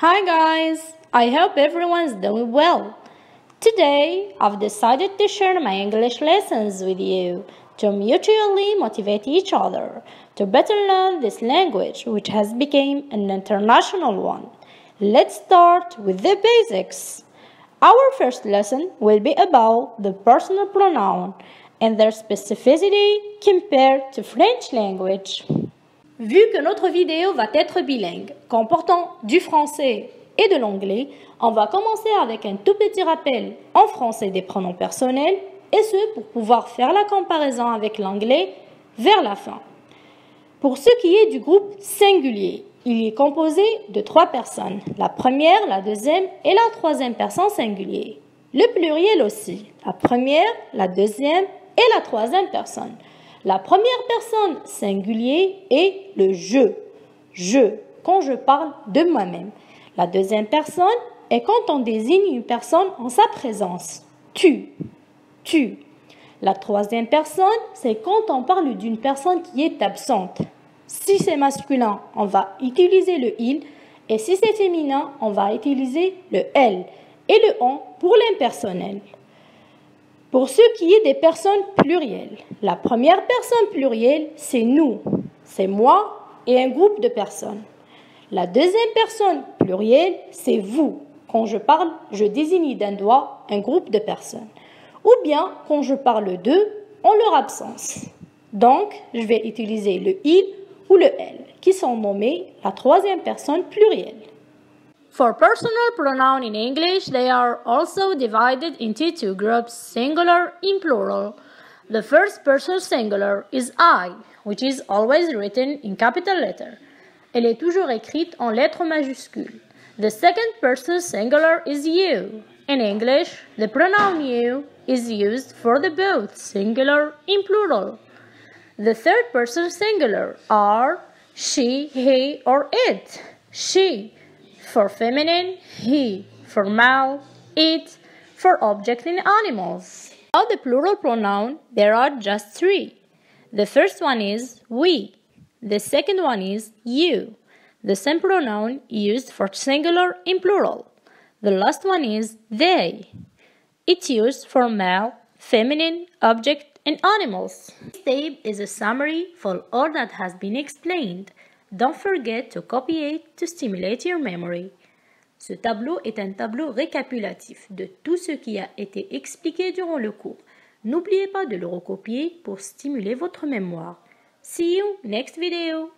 Hi guys, I hope everyone's doing well. Today, I've decided to share my English lessons with you to mutually motivate each other to better learn this language which has become an international one. Let's start with the basics. Our first lesson will be about the personal pronoun and their specificity compared to French language. Vu que notre vidéo va être bilingue, comportant du français et de l'anglais, on va commencer avec un tout petit rappel en français des pronoms personnels, et ce pour pouvoir faire la comparaison avec l'anglais vers la fin. Pour ce qui est du groupe singulier, il est composé de 3 personnes, la première, la deuxième et la troisième personne singulier. Le pluriel aussi, la première, la deuxième et la troisième personne. La première personne singulier est le je, quand je parle de moi-même. La deuxième personne est quand on désigne une personne en sa présence, tu. La troisième personne, c'est quand on parle d'une personne qui est absente. Si c'est masculin, on va utiliser le il, et si c'est féminin, on va utiliser le elle et le on pour l'impersonnel. Pour ce qui est des personnes plurielles, la première personne plurielle, c'est nous, c'est moi et un groupe de personnes. La deuxième personne plurielle, c'est vous. Quand je parle, je désigne d'un doigt un groupe de personnes. Ou bien, quand je parle d'eux, en leur absence. Donc, je vais utiliser le il ou le elle, qui sont nommés la troisième personne plurielle. For personal pronouns in English, they are also divided into 2 groups, singular and plural. The first person singular is I, which is always written in capital letter. Elle est toujours écrite en lettres majuscules. The second person singular is you. In English, the pronoun you is used for the both singular and plural. The third person singular are she, he, or it. She for feminine, he for male, it for object and animals. Of the plural pronoun, there are just 3. The first one is we. The second one is you. The same pronoun used for singular and plural. The last one is they. It's used for male, feminine, object, and animals. This table is a summary for all that has been explained. Don't forget to copy it to stimulate your memory. Ce tableau est un tableau récapitulatif de tout ce qui a été expliqué durant le cours. N'oubliez pas de le recopier pour stimuler votre mémoire. See you next video!